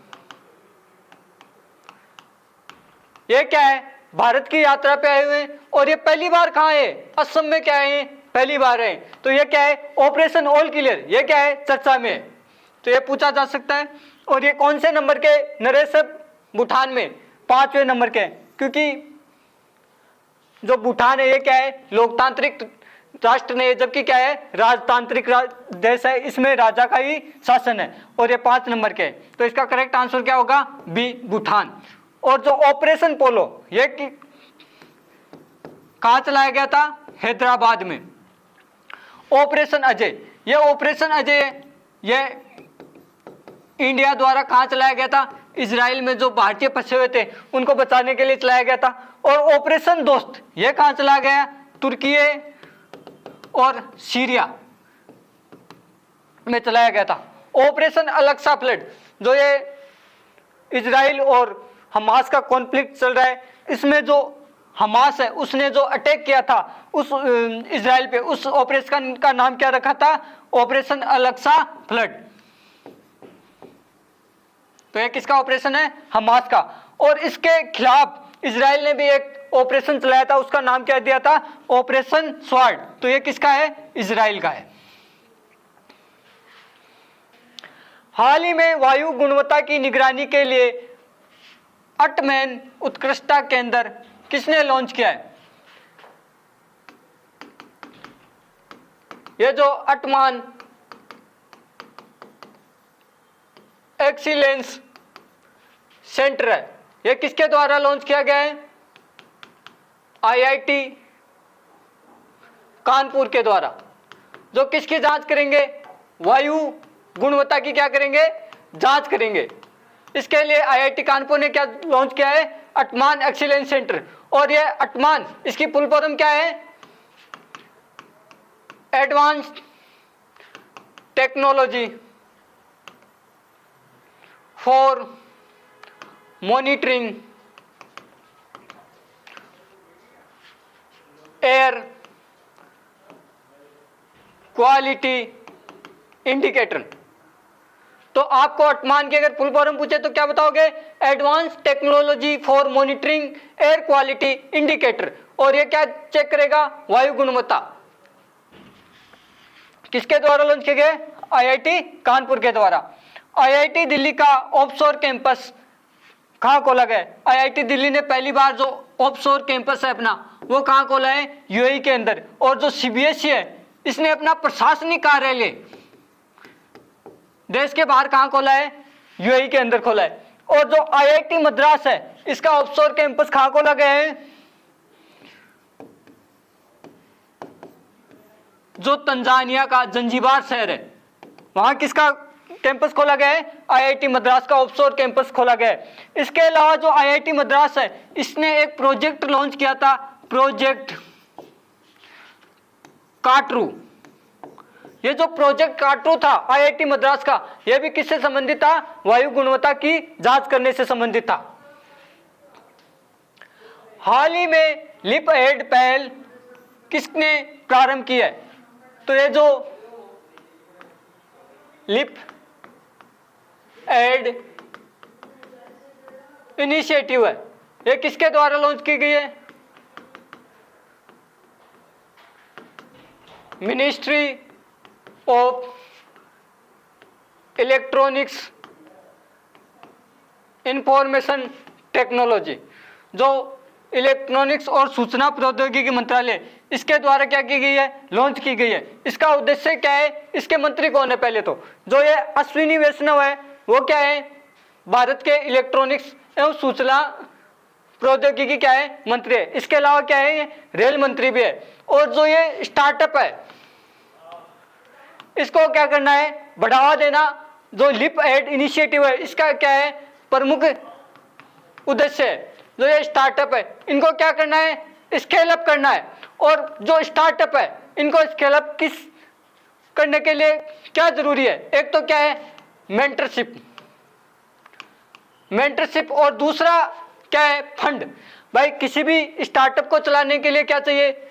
ये क्या है, भारत की यात्रा पे आए हुए और ये पहली बार कहाँ है, असम में क्या है, पहली बार है। तो ये क्या है, ऑपरेशन ऑल क्लियर, ये क्या है, चर्चा में है। तो ये पूछा जा सकता है। और ये कौन से नंबर के नरेश है भूटान में, 5वें नंबर के, क्योंकि जो भूटान है ये क्या है, लोकतांत्रिक राष्ट्र ने, जबकि क्या है, राजतांत्रिक देश है, इसमें राजा का ही शासन है। और ये 5 नंबर के, तो इसका करेक्ट आंसर क्या होगा, बी, भूटान। और जो ऑपरेशन पोलो ये कहाँ चलाया गया था, हैदराबाद में। ऑपरेशन अजय, ये ऑपरेशन अजय ये इंडिया द्वारा कहाँ चलाया गया था, इजराइल में जो भारतीय फंसे हुए थे उनको बचाने के लिए चलाया गया था। और ऑपरेशन दोस्त ये कहाँ चलाया गया, तुर्की और सीरिया में चलाया गया था। ऑपरेशन अलक्सा फ्लड, जो ये इजराइल और हमास का कॉन्फ्लिक्ट चल रहा है, इसमें जो हमास है उसने जो अटैक किया था उस इजराइल पे, उस ऑपरेशन का नाम क्या रखा था, ऑपरेशन अलक्सा फ्लड। तो ये किसका ऑपरेशन है, हमास का। और इसके खिलाफ इजराइल ने भी एक ऑपरेशन चलाया था, उसका नाम क्या दिया था, ऑपरेशन स्वार्ड। तो ये किसका है, इजराइल का है। हाल ही में वायु गुणवत्ता की निगरानी के लिए अटमैन उत्कृष्टता केंद्र किसने लॉन्च किया है, ये जो अटमान एक्सीलेंस सेंटर है ये किसके द्वारा लॉन्च किया गया है, IIT कानपुर के द्वारा। जो किसकी जांच करेंगे, वायु गुणवत्ता की क्या करेंगे, जांच करेंगे। इसके लिए IIT कानपुर ने क्या लॉन्च किया है, अटमान एक्सीलेंस सेंटर। और ये अटमान, इसकी फुल फॉर्म क्या है, advance technology for monitoring air quality indicator. तो आपको अटमान की अगर फुल फॉर्म पूछे तो क्या बताओगे, advance technology for monitoring air quality indicator. और ये क्या चेक करेगा, वायु गुणवत्ता। किसके द्वारा लॉन्च किए गए, IIT कानपुर के द्वारा। IIT दिल्ली का ऑफशोर कैंपस कहाँ खोला गया, IIT दिल्ली ने पहली बार जो ऑफशोर कैंपस है अपना वो कहाँ खोला है, UAE के अंदर। और जो CBSE है इसने अपना प्रशासनिक कार्यालय देश के बाहर कहाँ खोला है, UAE के अंदर खोला है। और जो IIT मद्रास है इसका ऑफशोर कैंपस कहाँ खोला गया है, जो तंजानिया का जंजीबार शहर है, वहाँ किसका कैंपस खोला गया है? आईआईटी मद्रास का ऑफशोर कैंपस खोला गया है। इसके अलावा जो आईआईटी मद्रास है, इसने एक प्रोजेक्ट लॉन्च किया था, प्रोजेक्ट काटरू। ये जो प्रोजेक्ट काटरू था आईआईटी मद्रास का, यह भी किससे संबंधित था? वायु गुणवत्ता की जांच करने से संबंधित था। हाल ही में लिप एड पहल किसने प्रारंभ की है? तो ये जो लिप एड इनिशिएटिव है, ये किसके द्वारा लॉन्च की गई है? Ministry of electronics information technology, जो इलेक्ट्रॉनिक्स और सूचना प्रौद्योगिकी मंत्रालय, इसके द्वारा क्या की गई है? लॉन्च की गई है। इसका उद्देश्य क्या है? इसके मंत्री कौन है? पहले तो जो ये अश्विनी वैष्णव है, वो क्या है? भारत के इलेक्ट्रॉनिक्स एवं सूचना प्रौद्योगिकी क्या है? मंत्री है। इसके अलावा क्या है? ये रेल मंत्री भी है। और जो ये स्टार्टअप है, इसको क्या करना है? बढ़ावा देना। जो लिप एड इनिशिएटिव है, इसका क्या है? प्रमुख उद्देश्य है। जो ये स्टार्टअप है, इनको क्या करना है? स्केल अप करना है। और जो स्टार्टअप है, इनको स्केल अप किस करने के लिए क्या जरूरी है? एक तो क्या है? मेंटरशिप और दूसरा क्या है? फंड। भाई किसी भी स्टार्टअप को चलाने के लिए क्या चाहिए?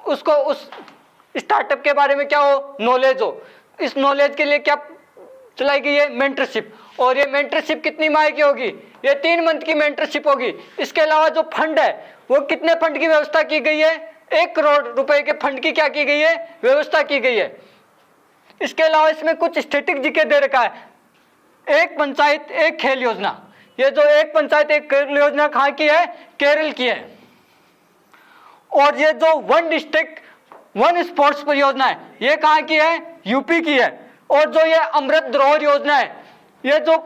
उसको उस स्टार्टअप के बारे में क्या हो? नॉलेज हो। इस नॉलेज के लिए क्या चलाई गई है? मेंटरशिप। और ये मेंटरशिप कितनी माह की होगी? ये 3 मंथ की मेंटरशिप होगी। इसके अलावा जो फंड है, वो कितने फंड की व्यवस्था की गई है? 1 करोड़ रुपए के फंड की क्या की गई है? व्यवस्था की गई है। इसके अलावा इसमें कुछ स्टैटिक जीके दे रखा है। एक पंचायत एक खेल योजना, ये जो एक पंचायत एक खेल योजना कहाँ की है? केरल की है। और ये जो 1 डिस्ट्रिक्ट 1 स्पोर्ट्स परियोजना है, ये कहाँ की है? यूपी की है। और जो ये अमृत धरोहर योजना है, ये जो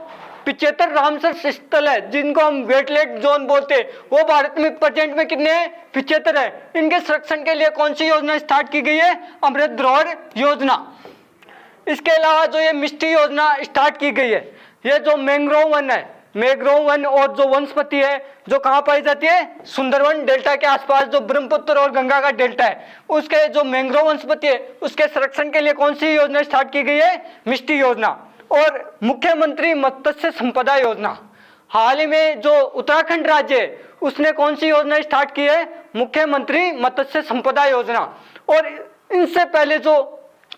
75 रामसर स्थल है, जिनको हम वेटलैंड जोन बोलते हैं, वो भारत में प्रेजेंट में कितने हैं? 75 है। इनके संरक्षण के लिए कौन सी योजना स्टार्ट की गई है? अमृत धरोहर योजना। इसके अलावा जो ये मिष्टी योजना स्टार्ट की गई है, ये जो मैंग्रोव वन है, मैंग्रोव वन और जो वनस्पति है, जो कहाँ पाई जाती है? सुंदरवन डेल्टा के आसपास, जो ब्रह्मपुत्र और गंगा का डेल्टा है, उसके जो मैंग्रोव वनस्पति है, उसके संरक्षण के लिए कौन सी योजना स्टार्ट की गई है? मिष्टी योजना। और मुख्यमंत्री मत्स्य संपदा योजना, हाल ही में जो उत्तराखंड राज्य है, उसने कौन सी योजना स्टार्ट की है? मुख्यमंत्री मत्स्य संपदा योजना। और इनसे पहले जो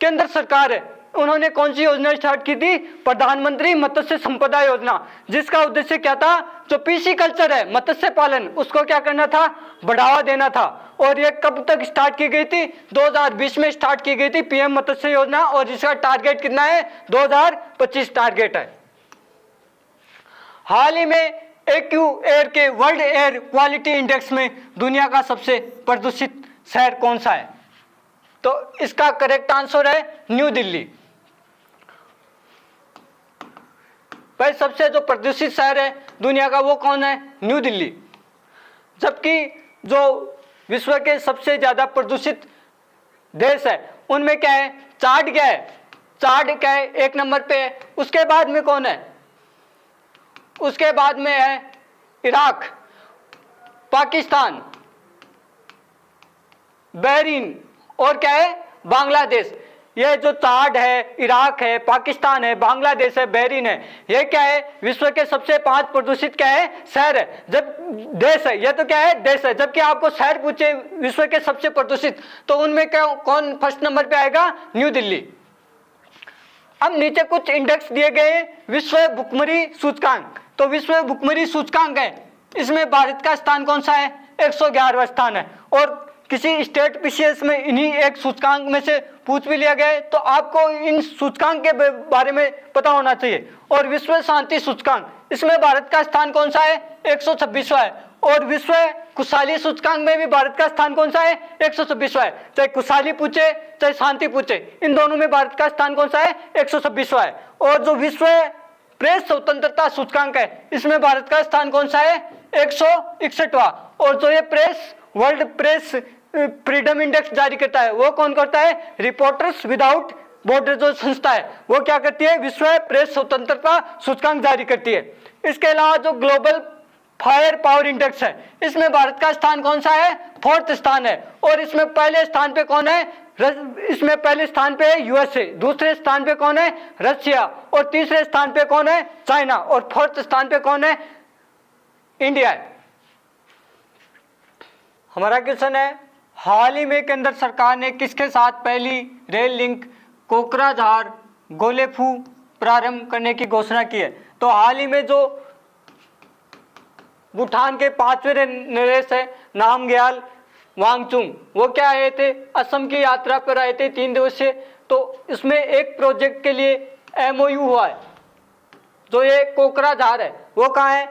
केंद्र सरकार है, उन्होंने कौन सी योजना स्टार्ट की थी? प्रधानमंत्री मत्स्य संपदा योजना, जिसका उद्देश्य क्या था? जो पीसी कल्चर है, मत्स्य पालन, उसको क्या करना था? बढ़ावा देना था। और ये कब तक स्टार्ट की गई थी? 2020 में स्टार्ट की गई थी पीएम मत्स्य योजना। और इसका टारगेट कितना है? 2025 टारगेट है। हाल ही में AQAir के वर्ल्ड एयर क्वालिटी इंडेक्स में दुनिया का सबसे प्रदूषित शहर कौन सा है? तो इसका करेक्ट आंसर है न्यू दिल्ली। भाई सबसे जो प्रदूषित शहर है दुनिया का, वो कौन है? न्यू दिल्ली। जबकि जो विश्व के सबसे ज्यादा प्रदूषित देश है, उनमें क्या है? चाड क्या है? चाड क्या है? 1 नंबर पे है। उसके बाद में कौन है? उसके बाद में है इराक, पाकिस्तान, बहरीन और क्या है? बांग्लादेश। ये जो चाड है, इराक है, पाकिस्तान है, बांग्लादेश है, बहरीन है, ये क्या है? विश्व के सबसे 5 प्रदूषित क्या है? शहर है। जब देश है, ये तो क्या है? देश है। जबकि आपको शहर पूछे विश्व के सबसे प्रदूषित, तो उनमें क्या कौन फर्स्ट नंबर पे आएगा? न्यू दिल्ली। अब नीचे कुछ इंडेक्स दिए गए, विश्व भुखमरी सूचकांक। तो विश्व भुखमरी सूचकांक है, इसमें भारत का स्थान कौन सा है? 111वां स्थान है। और किसी स्टेट पीसीएस में इन्हीं एक सूचकांक में से पूछ भी लिया गया है, तो आपको इन सूचकांक के बारे में पता होना चाहिए। और विश्व शांति सूचकांक, इसमें भारत का स्थान कौन सा है? 126वां है। और विश्व खुशहाली सूचकांक में भी भारत का स्थान कौन सा है? 126वां है। चाहे खुशहाली पूछे चाहे शांति पूछे, इन दोनों में भारत का स्थान कौन सा है? 126वां है। और जो विश्व प्रेस स्वतंत्रता सूचकांक है, इसमें भारत का स्थान कौन सा है? 161वां। और जो ये press world press freedom index जारी करता है। वो कौन करता है? रिपोर्टर्स विदाउट बॉर्डर जो संस्था है वो क्या करती है? विश्व प्रेस स्वतंत्रता सूचकांक जारी करती है। इसके अलावा जो ग्लोबल फायर पावर इंडेक्स है, इसमें भारत का स्थान कौन सा है? 4th स्थान है। और इसमें पहले स्थान पे कौन है? इसमें पहले स्थान पे है यूएसए, दूसरे स्थान पे कौन है? रशिया, और तीसरे स्थान पे कौन है? चाइना, और 4th स्थान पे कौन है? इंडिया है। हमारा क्वेश्चन है, हाल ही में केंद्र सरकार ने किसके साथ पहली रेल लिंक कोकराझार गोलेफू प्रारंभ करने की घोषणा की है? तो हाल ही में जो भूटान के 5वें नरेश है नामग्याल वांगचुक, वो क्या आए थे? असम की यात्रा पर आए थे 3 दिवसीय। तो इसमें एक प्रोजेक्ट के लिए MOU हुआ है। जो ये कोकराझार है वो कहाँ है?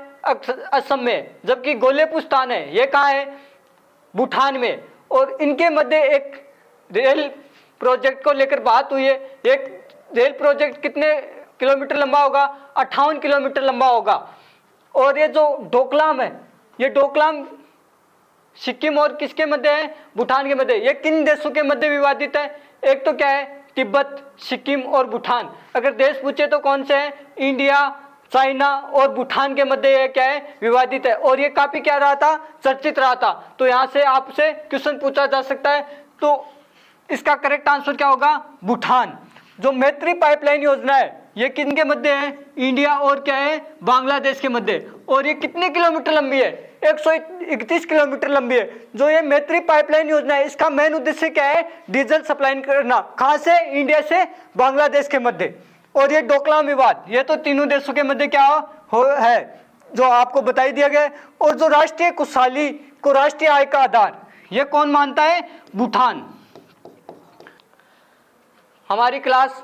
असम में, जबकि गोलेपुस्तान है ये कहाँ है? भूटान में। और इनके मध्य एक रेल प्रोजेक्ट को लेकर बात हुई है। एक रेल प्रोजेक्ट कितने किलोमीटर लंबा होगा? 58 किलोमीटर लंबा होगा। और ये जो डोकलाम है, ये डोकलाम सिक्किम और किसके मध्य है? भूटान के मध्य। ये किन देशों के मध्य विवादित है? एक तो क्या है? तिब्बत, सिक्किम और भूटान। अगर देश पूछे तो कौन से हैं? इंडिया, चाइना और भूटान के मध्य ये क्या है? विवादित है। और ये काफी क्या रहा था? चर्चित रहा था। तो यहाँ से आपसे क्वेश्चन पूछा जा सकता है। तो इसका करेक्ट आंसर क्या होगा? भूटान। जो मैत्री पाइपलाइन योजना है ये किन के मध्य है? इंडिया और क्या है? बांग्लादेश के मध्य। और ये कितने किलोमीटर लंबी है? 131 किलोमीटर लंबी है। जो ये मैत्री पाइपलाइन योजना है इसका मेन उद्देश्य क्या है? डीजल सप्लाई करना। कहाँ से? इंडिया से बांग्लादेश के मध्य। और ये डोकलाम विवाद, ये तो तीनों देशों के मध्य क्या है जो आपको बताई दिया गया है। और जो राष्ट्रीय खुशहाली को राष्ट्रीय आय का आधार, ये कौन मानता है? भूटान। हमारी क्लास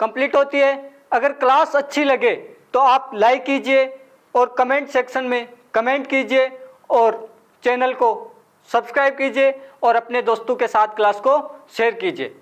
कंप्लीट होती है। अगर क्लास अच्छी लगे तो आप लाइक कीजिए और कमेंट सेक्शन में कमेंट कीजिए और चैनल को सब्सक्राइब कीजिए और अपने दोस्तों के साथ क्लास को शेयर कीजिए।